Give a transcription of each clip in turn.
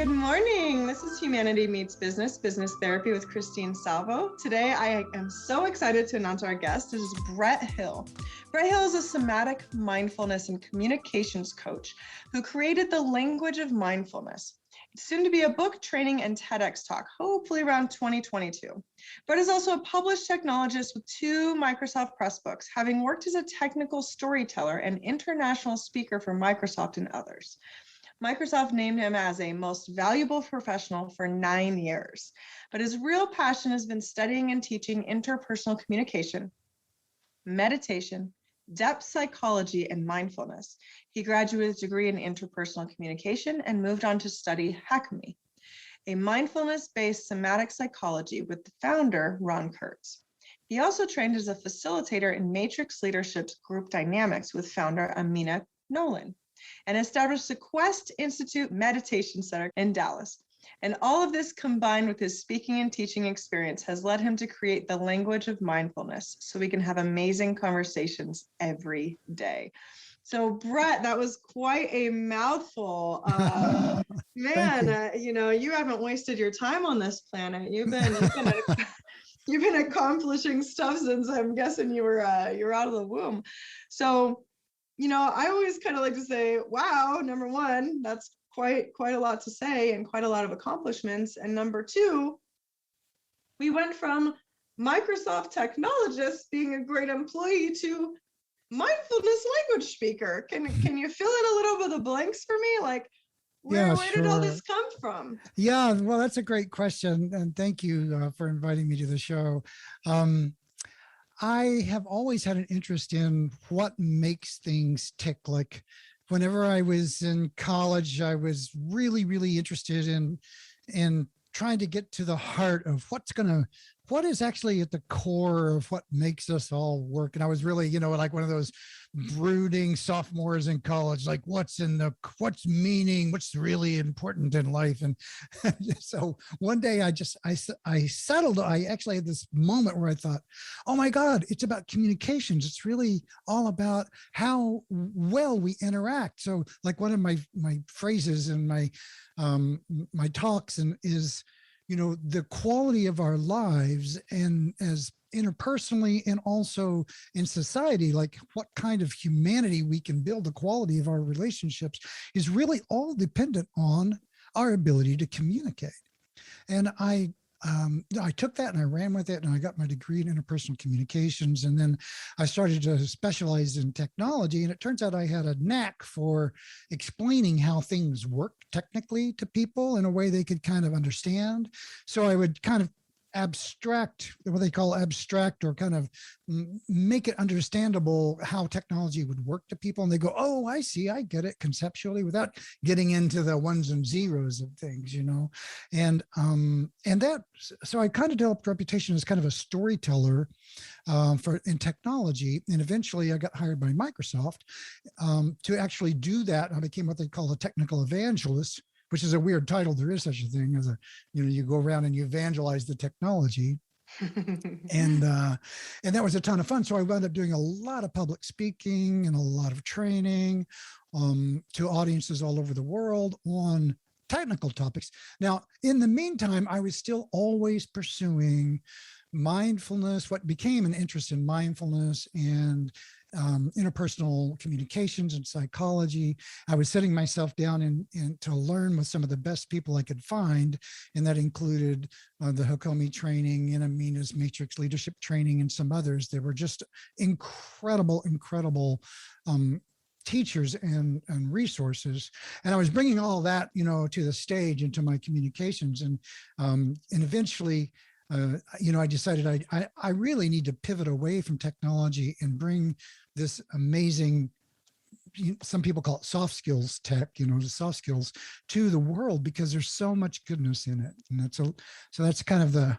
Good morning. This is Humanity Meets Business, Business Therapy with Christine Salvo. Today, I am so excited to announce our guest. This is Brett Hill. Brett Hill is a somatic mindfulness and communications coach who created the Language of Mindfulness. It's soon to be a book, training, and TEDx talk, hopefully around 2022. Brett is also a published technologist with 2 Microsoft Press books, having worked as a technical storyteller and international speaker for Microsoft and others. Microsoft named him as a most valuable professional for 9 years, but his real passion has been studying and teaching interpersonal communication, meditation, depth psychology, and mindfulness. He graduated with a degree in interpersonal communication and moved on to study Hakomi, a mindfulness-based somatic psychology with the founder, Ron Kurtz. He also trained as a facilitator in matrix leadership's group dynamics with founder Amina Knowlan, and established the Quest Institute Meditation Center in Dallas. And all of this combined with his speaking and teaching experience has led him to create the Language of Mindfulness so we can have amazing conversations every day. So Brett, that was quite a mouthful. Man, you haven't wasted your time on this planet. You've been accomplishing stuff since I'm guessing you're out of the womb. So I always kind of like to say, wow, number one, that's quite a lot to say and quite a lot of accomplishments. And number 2, we went from Microsoft technologist being a great employee to mindfulness language speaker. Can you fill in a little bit of the blanks for me? Like, where did all this come from? Yeah, well, that's a great question. And thank you for inviting me to the show. I have always had an interest in what makes things tick. Like whenever I was in college, I was really, really interested in trying to get to the heart of what is actually at the core of what makes us all work. And I was really, like one of those brooding sophomores in college, like what's meaning, what's really important in life. And so one day I settled. I actually had this moment where I thought, oh my God, it's about communications. It's really all about how well we interact. So like one of my phrases in my talks is, the quality of our lives and as interpersonally and also in society, like what kind of humanity we can build, the quality of our relationships is really all dependent on our ability to communicate. And I took that and I ran with it, and I got my degree in interpersonal communications. And then I started to specialize in technology. And it turns out I had a knack for explaining how things work technically to people in a way they could kind of understand. So I would kind of what they call abstract, or kind of make it understandable how technology would work to people. And they go, oh, I see, I get it conceptually, without getting into the ones and zeros of things, so I kind of developed a reputation as kind of a storyteller in technology. And eventually I got hired by Microsoft to actually do that. I became what they call a technical evangelist, which is a weird title. There is such a thing as you go around and you evangelize the technology. and that was a ton of fun. So I wound up doing a lot of public speaking and a lot of training to audiences all over the world on technical topics. Now, in the meantime, I was still always pursuing mindfulness, what became an interest in mindfulness and interpersonal communications and psychology. I was setting myself down and to learn with some of the best people I could find, and that included the Hakomi training and Amina's matrix leadership training and some others. They were just incredible teachers and resources. And I was bringing all that, to the stage into my communications. And eventually, I decided I really need to pivot away from technology and bring this amazing, some people call it soft skills tech, the soft skills to the world, because there's so much goodness in it. And so that's kind of the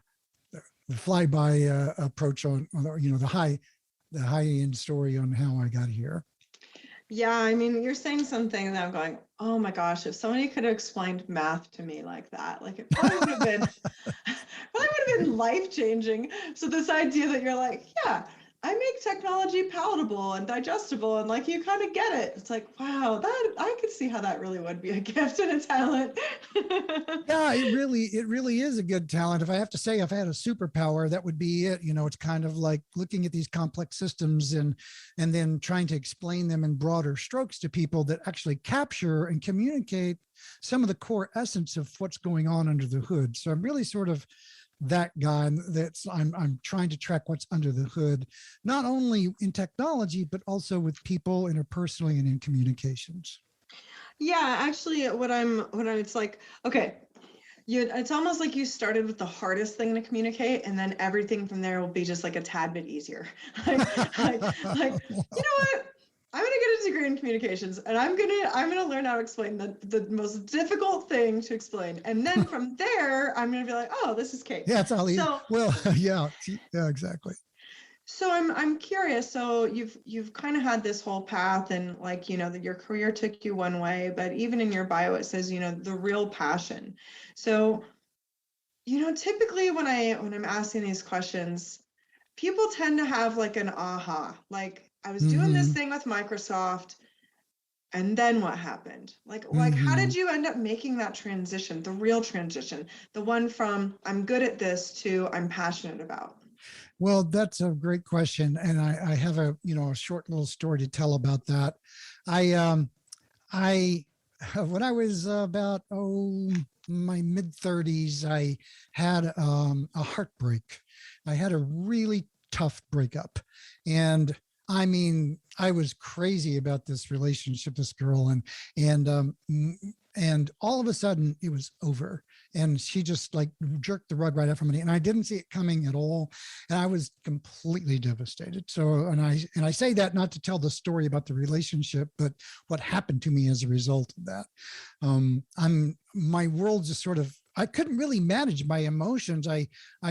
flyby approach on the high end story on how I got here. Yeah, I mean, you're saying something that I'm going, oh my gosh, if somebody could have explained math to me like that, like it probably would have been life-changing. So this idea that you're like, yeah, I make technology palatable and digestible, and like you kind of get it. It's like, wow, that I could see how that really would be a gift and a talent. Yeah, it really is a good talent. If I have to say, if I had a superpower, that would be it. It's kind of like looking at these complex systems and then trying to explain them in broader strokes to people that actually capture and communicate some of the core essence of what's going on under the hood. So I'm really sort of that guy. I'm trying to track what's under the hood, not only in technology, but also with people interpersonally and in communications. Yeah, actually, it's like, okay, it's almost like you started with the hardest thing to communicate, and then everything from there will be just like a tad bit easier. You know what? I'm gonna get a degree in communications, and I'm gonna learn how to explain the most difficult thing to explain, and then from there, I'm gonna be like, oh, this is cake. Yeah, it's all easy. So, Well, yeah, exactly. so I'm curious. So you've kind of had this whole path, and like that your career took you one way, but even in your bio it says the real passion. So typically when I'm asking these questions, people tend to have like an aha, like I was doing this Mm-hmm. thing with Microsoft, and then what happened? Like how Mm-hmm. did you end up making that transition, the real transition, the one from I'm good at this to I'm passionate about? Well, that's a great question, and I have a short little story to tell about that. I when I was about my mid 30s, I had a heartbreak. I had a really tough breakup, and I mean, I was crazy about this relationship, this girl, and all of a sudden it was over, and she just like jerked the rug right out from me, and I didn't see it coming at all, and I was completely devastated. So, and I say that not to tell the story about the relationship, but what happened to me as a result of that. My world just sort of, I couldn't really manage my emotions. I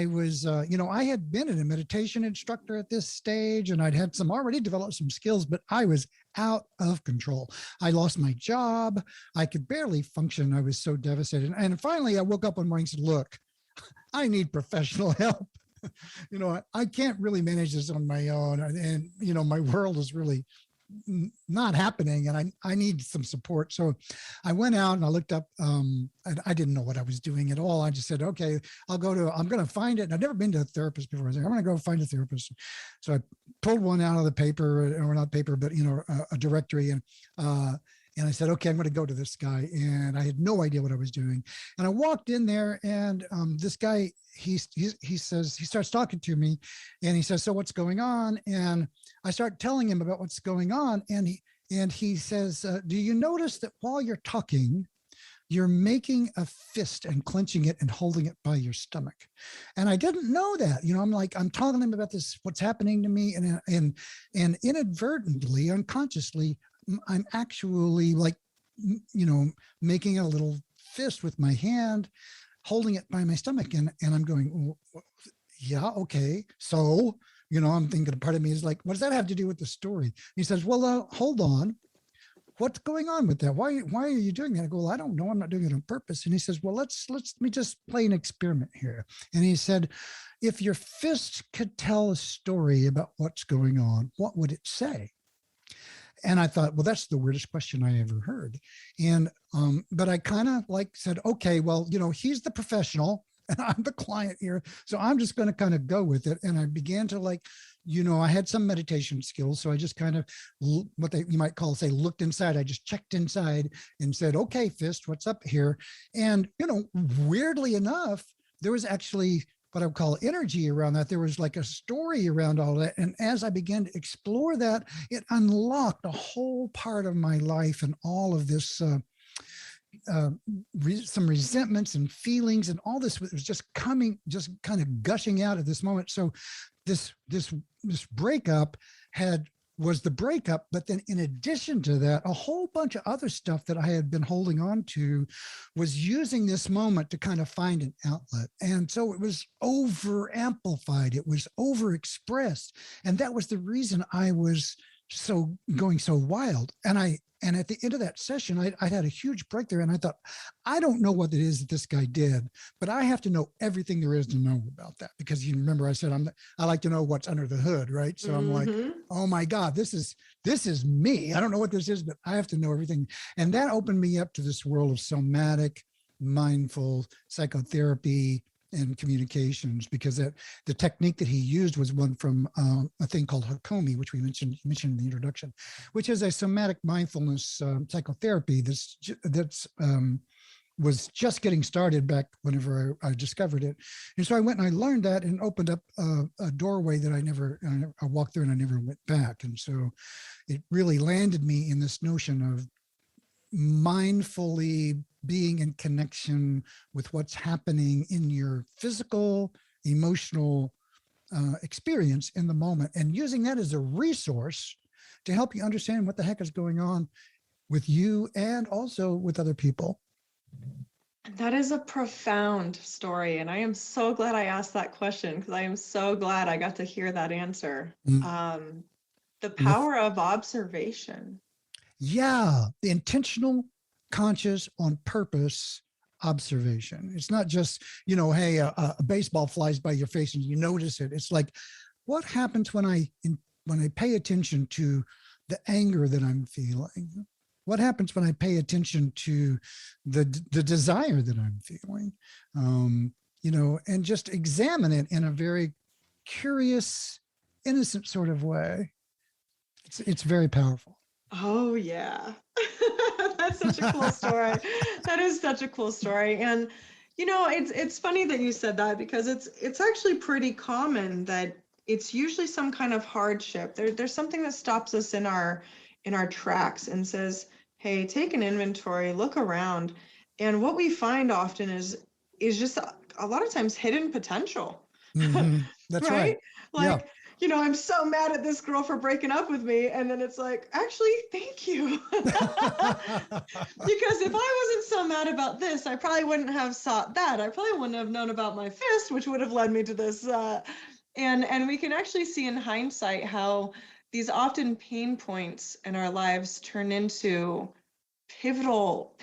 was, I had been a meditation instructor at this stage, and I'd had already developed some skills, but I was out of control. I lost my job. I could barely function. I was so devastated. And finally, I woke up one morning and said, look, I need professional help. I can't really manage this on my own. And my world is really not happening, and I need some support. So I went out and I looked up, and I didn't know what I was doing at all. I just said, okay, I'm going to find it. And I've never been to a therapist before. I was like, I'm going to go find a therapist. So I pulled one out of the paper, or not paper, but, a directory. And I said, okay, I'm going to go to this guy. And I had no idea what I was doing. And I walked in there, and this guy, he starts talking to me, and he says, so what's going on? And I start telling him about what's going on. And he says, do you notice that while you're talking, you're making a fist and clenching it and holding it by your stomach? And I didn't know that. I'm talking to him about this, what's happening to me, and inadvertently, unconsciously, I'm actually like, making a little fist with my hand, holding it by my stomach. And I'm going, well, yeah, okay. So, I'm thinking, a part of me is like, what does that have to do with the story? And he says, well, hold on. What's going on with that? Why are you doing that? I go, well, I don't know. I'm not doing it on purpose. And he says, well, let me just play an experiment here. And he said, if your fist could tell a story about what's going on, what would it say? And I thought, well, that's the weirdest question I ever heard. And, but I kind of like said, okay, well, he's the professional and I'm the client here. So I'm just going to kind of go with it. And I began to I had some meditation skills. So I just kind of, you might say, looked inside. I just checked inside and said, okay, fist, what's up here? And, weirdly enough, there was actually what I would call energy around that. There was like a story around all that. And as I began to explore that, it unlocked a whole part of my life, and all of this, some resentments and feelings, and all this was just kind of gushing out at this moment. So this breakup was the breakup, but then in addition to that, a whole bunch of other stuff that I had been holding on to was using this moment to kind of find an outlet. And so it was over amplified, it was over expressed. And that was the reason I was going so wild. And at the end of that session, I had a huge breakthrough, and I thought, I don't know what it is that this guy did, but I have to know everything there is to know about that, because you remember I said I like to know what's under the hood, right? So I'm like, oh my God, this is me. I don't know what this is, but I have to know everything. And that opened me up to this world of somatic, mindful psychotherapy and communications, because the technique that he used was one from a thing called Hakomi, which you mentioned in the introduction, which is a somatic mindfulness psychotherapy that's was just getting started back whenever I discovered it. And so I went and I learned that, and opened up a doorway that I walked through, and I never went back. And so it really landed me in this notion of mindfully being in connection with what's happening in your physical, emotional experience in the moment, and using that as a resource to help you understand what the heck is going on with you and also with other people. That is a profound story. And I am so glad I asked that question, because I am so glad I got to hear that answer. The power of observation. Yeah, the intentional, conscious, on purpose observation. It's not just, hey, a baseball flies by your face and you notice it. It's like, what happens when I pay attention to the anger that I'm feeling? What happens when I pay attention to the desire that I'm feeling? And just examine it in a very curious, innocent sort of way. It's very powerful. Oh yeah. That's such a cool story. That is such a cool story. And it's funny that you said that, because it's actually pretty common that it's usually some kind of hardship. There's something that stops us in our tracks and says, hey, take an inventory, look around. And what we find often is just a lot of times hidden potential. Mm-hmm. That's right. Like, I'm so mad at this girl for breaking up with me. And then it's like, actually, thank you. Because if I wasn't so mad about this, I probably wouldn't have sought that. I probably wouldn't have known about my fist, which would have led me to this. And we can actually see in hindsight how these often pain points in our lives turn into pivotal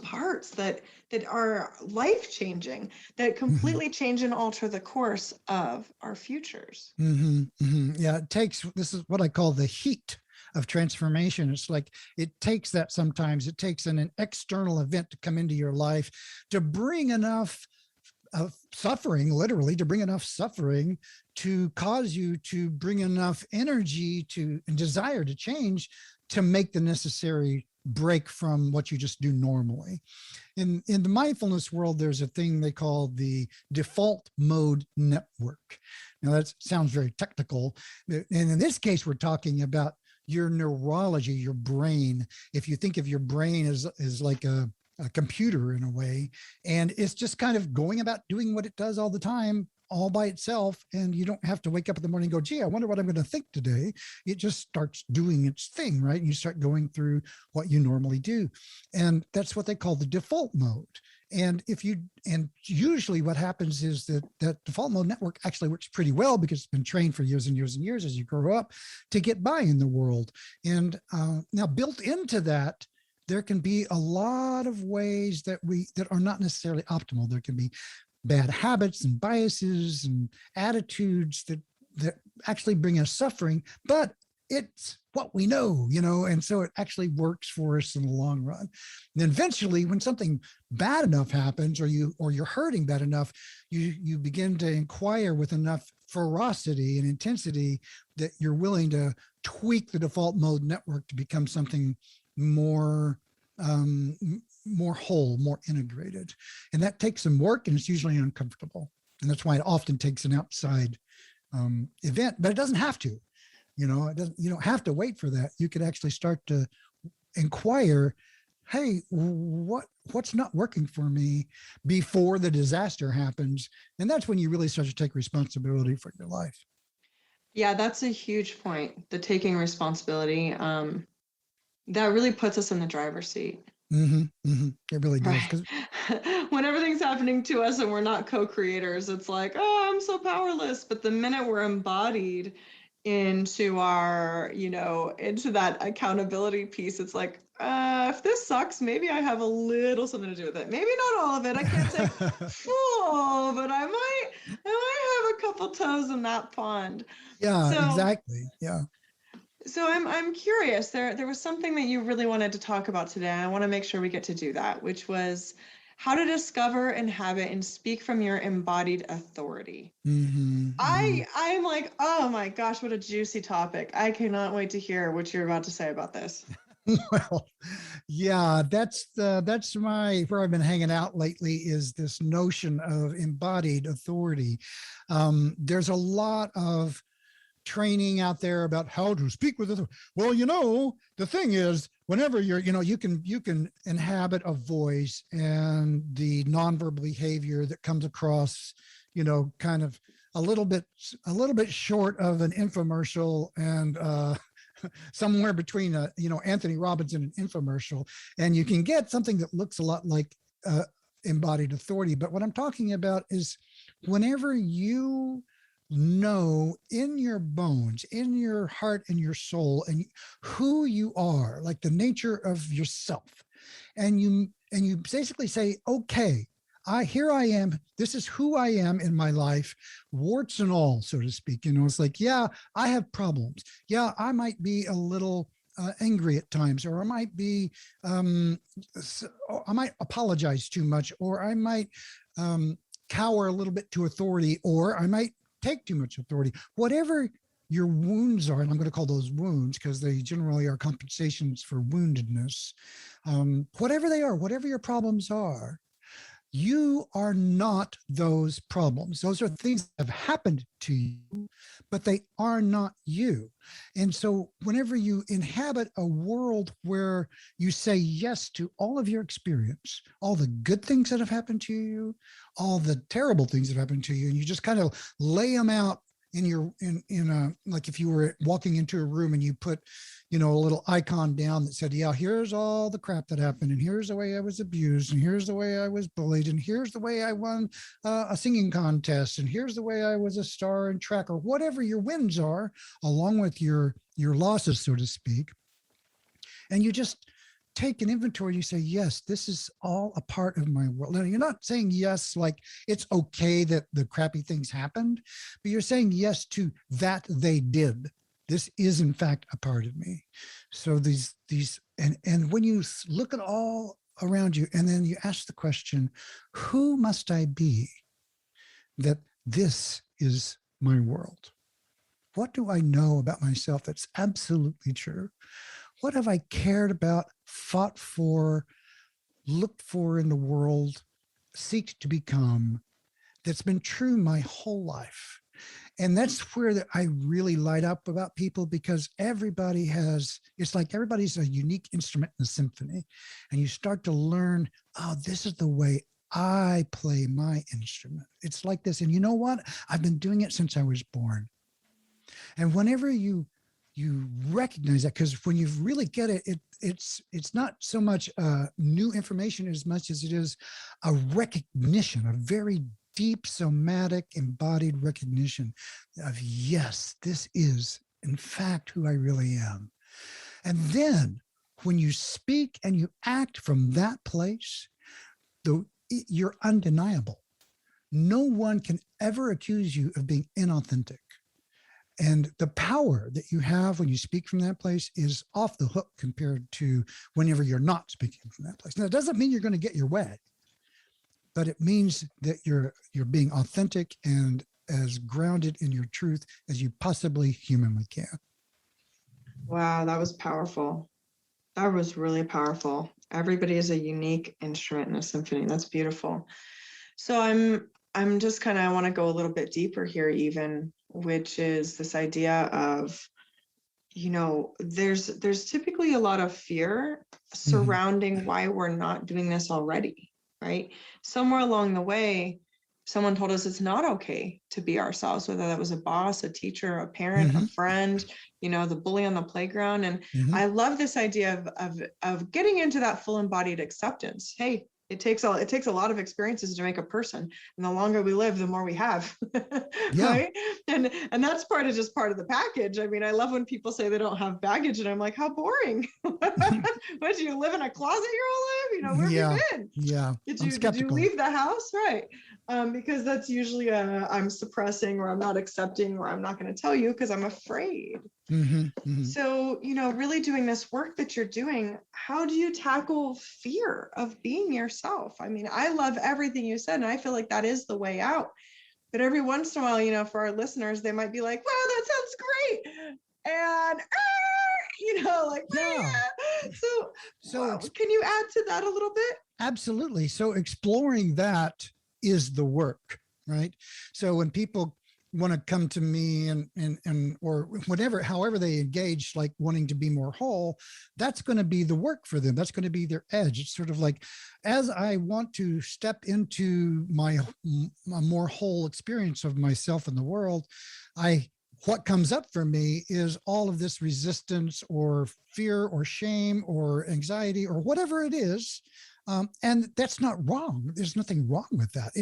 parts that are life-changing, that completely change and alter the course of our futures. Yeah, this is what I call the heat of transformation. It's like it takes an external event to come into your life to bring enough of suffering, literally to bring enough suffering to cause you to bring enough energy and desire to change, to make the necessary break from what you just do normally. In the mindfulness world, there's a thing they call the default mode network. Now that sounds very technical. And in this case, we're talking about your neurology, your brain. If you think of your brain as like a computer in a way, and it's just kind of going about doing what it does all the time, all by itself, and you don't have to wake up in the morning and go, gee, I wonder what I'm going to think today. It just starts doing its thing, right? And you start going through what you normally do. And that's what they call the default mode. And usually what happens is that default mode network actually works pretty well, because it's been trained for years and years and years as you grow up to get by in the world. And now built into that, there can be a lot of ways that are not necessarily optimal. There can be bad habits and biases and attitudes that actually bring us suffering, but it's what we know, and so it actually works for us in the long run. And then eventually, when something bad enough happens, or you're hurting bad enough, you begin to inquire with enough ferocity and intensity that you're willing to tweak the default mode network to become something more whole, more integrated. And that takes some work, and it's usually uncomfortable. And that's why it often takes an outside event, but it doesn't have to. You don't have to wait for that. You could actually start to inquire, hey, what's not working for me before the disaster happens? And that's when you really start to take responsibility for your life. Yeah, that's a huge point. The taking responsibility. That really puts us in the driver's seat. It really does. Right. When everything's happening to us and we're not co-creators, it's like, oh, I'm so powerless. But the minute we're embodied into our, into that accountability piece. It's like, if this sucks, maybe I have a little something to do with it. Maybe not all of it. I can't say full, but I might have a couple toes in that pond. Yeah, So, exactly. Yeah. so I'm curious. There was something that you really wanted to talk about today. I want to make sure we get to do that, which was how to discover, inhabit, and speak from your embodied authority. I'm like, oh my gosh, what a juicy topic. I cannot wait to hear what you're about to say about this. Well, yeah, that's my where I've been hanging out lately is this notion of embodied authority. There's a lot of training out there about how to speak with authority. Well, the thing is, whenever you can inhabit a voice and the nonverbal behavior that comes across, kind of a little bit short of an infomercial and somewhere between Anthony Robbins and an infomercial, and you can get something that looks a lot like embodied authority. But what I'm talking about is whenever you know in your bones, in your heart and your soul, and who you are, like the nature of yourself, and you basically say, okay, here I am. This is who I am in my life, warts and all, so to speak. It's like, yeah, I have problems. Yeah, I might be a little angry at times, or I might be, I might apologize too much, or I might cower a little bit to authority, or I might take too much authority. Whatever your wounds are, and I'm going to call those wounds because they generally are compensations for woundedness. Whatever they are, whatever your problems are, you are not those problems. Those are things that have happened to you, but they are not you. And so whenever you inhabit a world where you say yes to all of your experience, all the good things that have happened to you, all the terrible things that have happened to you, and you just kind of lay them out like if you were walking into a room and you put, a little icon down that said, yeah, here's all the crap that happened, and here's the way I was abused, and here's the way I was bullied, and here's the way I won a singing contest, and here's the way I was a star in track, or whatever your wins are, along with your losses, so to speak. And you just take an inventory. You say, yes, this is all a part of my world. Now, you're not saying yes like it's okay that the crappy things happened, but you're saying yes to that they did. This is in fact a part of me. So these and when you look at all around you and then you ask the question, who must I be that this is my world? What do I know about myself that's absolutely true? What have I cared about, fought for, looked for in the world, seek to become, that's been true my whole life? And that's where I really light up about people, because it's like everybody's a unique instrument in the symphony. And you start to learn, oh, this is the way I play my instrument. It's like this. And you know what? I've been doing it since I was born. And whenever you recognize that, because when you really get it, it's not so much new information as much as it is a recognition, a very deep somatic embodied recognition of, yes, this is in fact who I really am. And then when you speak and you act from that place, you're undeniable. No one can ever accuse you of being inauthentic. And the power that you have when you speak from that place is off the hook compared to whenever you're not speaking from that place. Now, it doesn't mean you're going to get your way, but it means that you're being authentic and as grounded in your truth as you possibly humanly can. Wow, that was powerful. That was really powerful. Everybody is a unique instrument in a symphony. That's beautiful. So I'm just kind of, I want to go a little bit deeper here even, which is this idea of, there's typically a lot of fear surrounding why we're not doing this already, right? Somewhere along the way, someone told us it's not okay to be ourselves, whether that was a boss, a teacher, a parent, a friend, the bully on the playground. And I love this idea of getting into that full embodied acceptance. Hey, it takes a lot of experiences to make a person, and the longer we live, the more we have. Yeah. Right? And that's part of the package. I mean, I love when people say they don't have baggage, and I'm like, how boring. What, do you live in a closet your whole life? Where have Yeah. you been? Yeah. Did I'm you skeptical. leave the house? Right. Because that's usually I'm suppressing, or I'm not accepting, or I'm not going to tell you because I'm afraid. So, really doing this work that you're doing, how do you tackle fear of being yourself? I mean, I love everything you said, and I feel like that is the way out. But every once in a while, for our listeners, they might be like, wow, that sounds great. And, like, Yeah. So can you add to that a little bit? Absolutely. So exploring that is the work, right? So when people want to come to me and or whatever, however they engage, like wanting to be more whole, that's going to be the work for them. That's going to be their edge. It's sort of like, as I want to step into my more whole experience of myself and the world, what comes up for me is all of this resistance or fear or shame or anxiety or whatever it is. And that's not wrong. There's nothing wrong with that.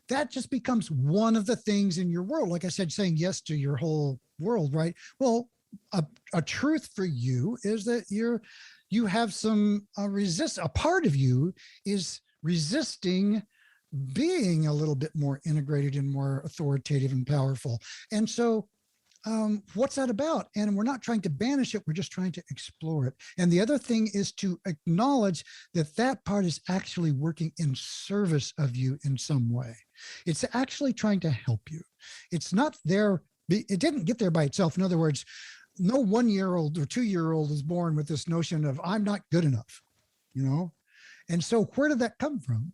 That just becomes one of the things in your world. Like I said, saying yes to your whole world, right? Well, a truth for you is that you have some a part of you is resisting being a little bit more integrated and more authoritative and powerful. And so what's that about? And we're not trying to banish it. We're just trying to explore it. And the other thing is to acknowledge that that part is actually working in service of you in some way. It's actually trying to help you. It's not there. It didn't get there by itself. In other words, no 1-year-old or 2-year-old is born with this notion of I'm not good enough, And so where did that come from?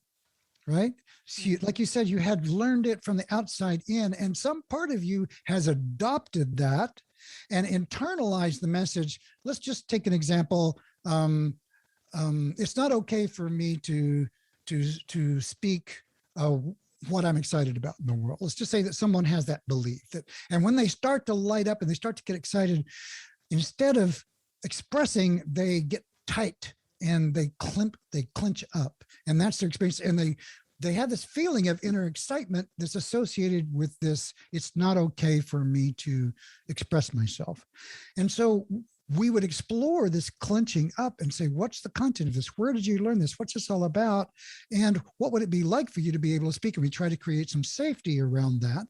Right? So like you said, you had learned it from the outside in, and some part of you has adopted that and internalized the message. Let's just take an example. It's not okay for me to speak what I'm excited about in the world. Let's just say that someone has that belief and when they start to light up and they start to get excited, instead of expressing, they get tight and they clench up, and that's their experience. And they have this feeling of inner excitement that's associated with this. It's not okay for me to express myself. And so we would explore this clenching up and say, what's the content of this? Where did you learn this? What's this all about? And what would it be like for you to be able to speak? And we try to create some safety around that,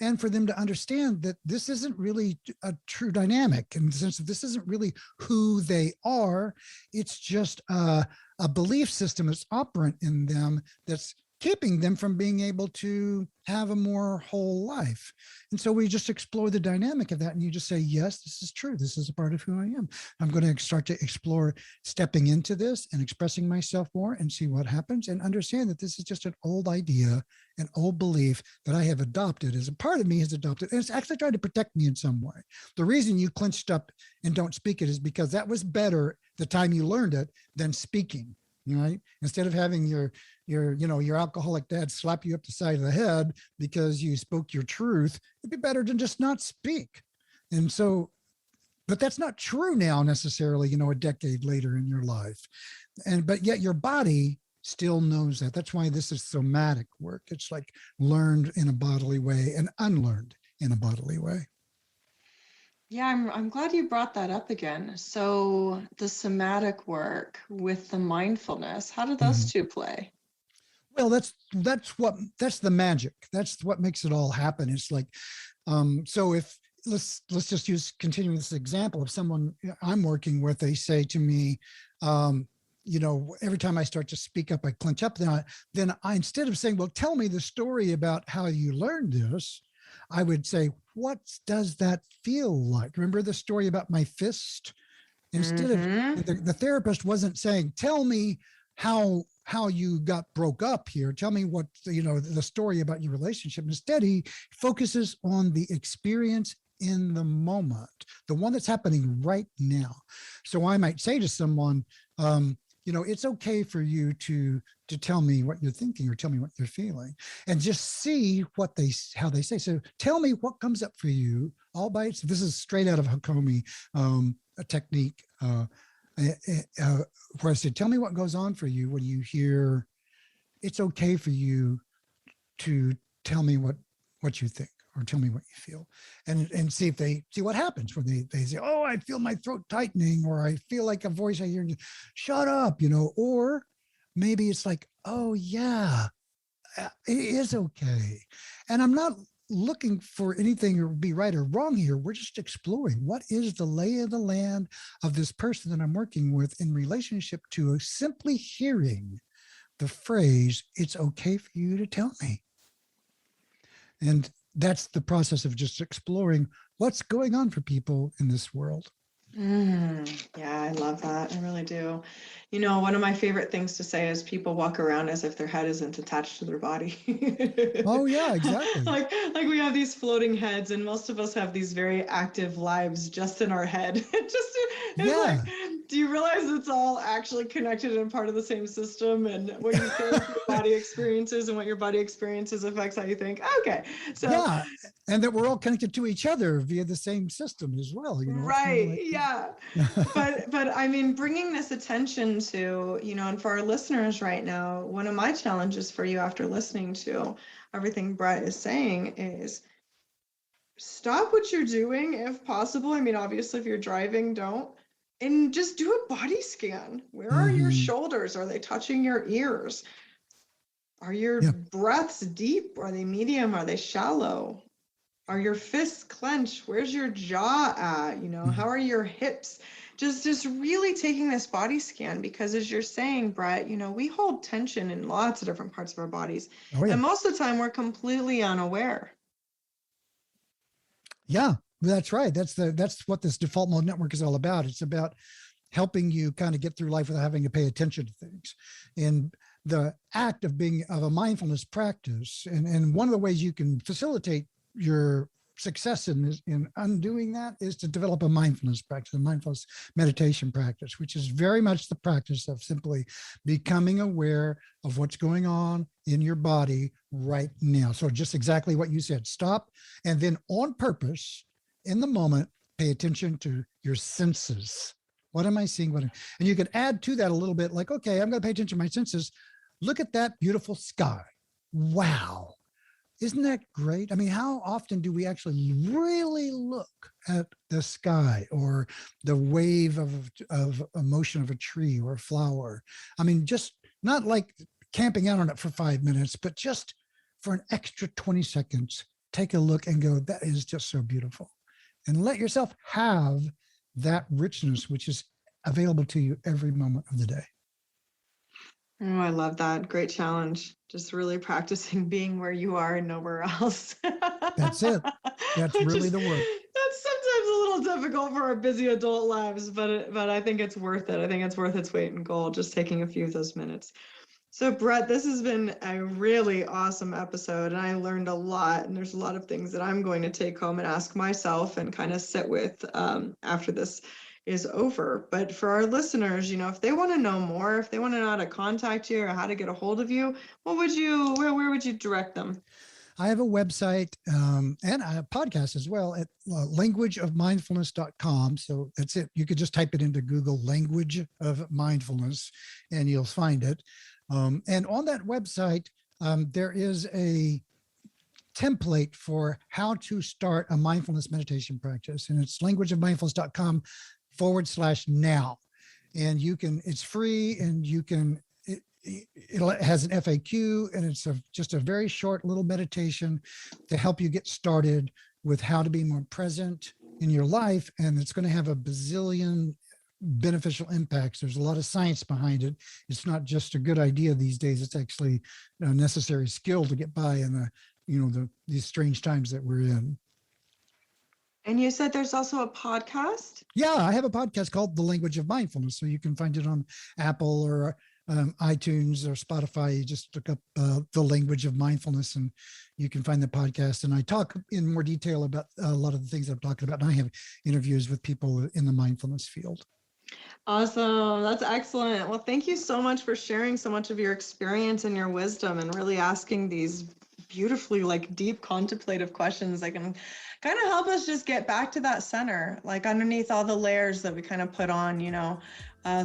and for them to understand that this isn't really a true dynamic, in the sense that this isn't really who they are. It's just a belief system that's operant in them that's keeping them from being able to have a more whole life. And so we just explore the dynamic of that, and you just say, yes, this is true. This is a part of who I am. I'm going to start to explore stepping into this and expressing myself more and see what happens, and understand that this is just an old idea, an old belief that I have adopted, as a part of me has adopted, and it's actually trying to protect me in some way. The reason you clenched up and don't speak it is because that was better the time you learned it than speaking. Right? Instead of having your alcoholic dad slap you up the side of the head because you spoke your truth, it'd be better to just not speak. And so, but that's not true now necessarily, a decade later in your life. But yet your body still knows that. That's why this is somatic work. It's like learned in a bodily way and unlearned in a bodily way. Yeah, I'm glad you brought that up again. So the somatic work with the mindfulness, how do those two play? Well, that's the magic. That's what makes it all happen. It's like, so if let's just continue this example of someone I'm working with, they say to me, every time I start to speak up, I clench up. Then I, instead of saying, well, tell me the story about how you learned this, I would say, what does that feel like? Remember the story about my fist? Instead of the therapist wasn't saying, tell me how you got broke up here. Tell me what, the story about your relationship. Instead, he focuses on the experience in the moment, the one that's happening right now. So I might say to someone, it's okay for you to tell me what you're thinking or tell me what you're feeling, and just see how they say. So tell me what comes up for you all by itself. This is straight out of Hakomi, a technique, where I said, tell me what goes on for you when you hear it's okay for you to tell me what you think or tell me what you feel, and see what happens when they say, oh, I feel my throat tightening, or I feel like a voice I hear, shut up, or maybe it's like, oh yeah, it is okay. And I'm not looking for anything or be right or wrong here. We're just exploring what is the lay of the land of this person that I'm working with in relationship to simply hearing the phrase, it's okay for you to tell me. And that's the process of just exploring what's going on for people in this world. Yeah, I love that. I really do. One of my favorite things to say is people walk around as if their head isn't attached to their body. Oh yeah, exactly. Like we have these floating heads, and most of us have these very active lives just in our head. It's like, do you realize it's all actually connected and part of the same system? And what you think your body experiences and what your body experiences affects how you think. Okay, so yeah, and that we're all connected to each other via the same system as well. Right. Like, yeah. But I mean, bringing this attention to, and for our listeners right now, one of my challenges for you after listening to everything Brett is saying is stop what you're doing if possible. I mean, obviously, if you're driving, don't. And just do a body scan. Where are your shoulders? Are they touching your ears? Are your breaths deep? Are they medium? Are they shallow? Are your fists clenched? Where's your jaw at? How are your hips? Just really taking this body scan, because as you're saying, Brett, we hold tension in lots of different parts of our bodies. Oh, yeah. And most of the time we're completely unaware. Yeah, that's right. That's what this default mode network is all about. It's about helping you kind of get through life without having to pay attention to things. And the act of a mindfulness practice, and one of the ways you can facilitate your success in undoing that is to develop a mindfulness practice, a mindfulness meditation practice, which is very much the practice of simply becoming aware of what's going on in your body right now. So just exactly what you said, stop, and then on purpose, in the moment, pay attention to your senses. What am I seeing? And you can add to that a little bit, like, okay, I'm going to pay attention to my senses. Look at that beautiful sky. Wow. Isn't that great? I mean, how often do we actually really look at the sky or the wave of emotion of a tree or a flower? I mean, just not like camping out on it for 5 minutes, but just for an extra 20 seconds, take a look and go, that is just so beautiful. And let yourself have that richness, which is available to you every moment of the day. Oh, I love that. Great challenge. Just really practicing being where you are and nowhere else. That's it. That's really the work. That's sometimes a little difficult for our busy adult lives, but I think it's worth it. I think it's worth its weight in gold, just taking a few of those minutes. So Brett, this has been a really awesome episode, and I learned a lot, and there's a lot of things that I'm going to take home and ask myself and kind of sit with after this is over. But for our listeners, if they want to know more, if they want to know how to contact you or how to get a hold of you, where would you direct them? I have a website and a podcast as well at languageofmindfulness.com. So that's it. You could just type it into Google, Language of Mindfulness, and you'll find it. And on that website, there is a template for how to start a mindfulness meditation practice. And it's languageofmindfulness.com/now. And it's free, and it has an FAQ, and it's just a very short little meditation to help you get started with how to be more present in your life. And it's going to have a bazillion beneficial impacts. There's a lot of science behind it. It's not just a good idea these days. It's actually a necessary skill to get by in these strange times that we're in. And you said there's also a podcast? Yeah, I have a podcast called The Language of Mindfulness. So you can find it on Apple or iTunes or Spotify. You just look up The Language of Mindfulness and you can find the podcast. And I talk in more detail about a lot of the things I'm talking about. And I have interviews with people in the mindfulness field. Awesome. That's excellent. Well, thank you so much for sharing so much of your experience and your wisdom and really asking these beautifully like deep contemplative questions that can kind of help us just get back to that center, like underneath all the layers that we kind of put on,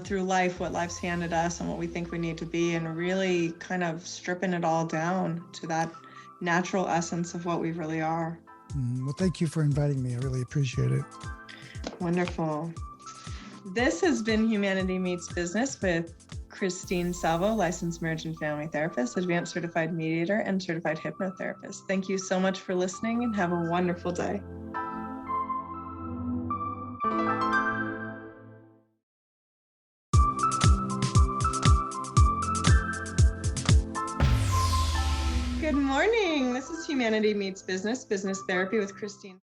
through life, what life's handed us and what we think we need to be, and really kind of stripping it all down to that natural essence of what we really are. Well, thank you for inviting me. I really appreciate it. Wonderful. This has been Humanity Meets Business with Christine Salvo, licensed marriage and family therapist, advanced certified mediator, and certified hypnotherapist. Thank you so much for listening and have a wonderful day. Good morning. This is Humanity Meets Business, business therapy with Christine.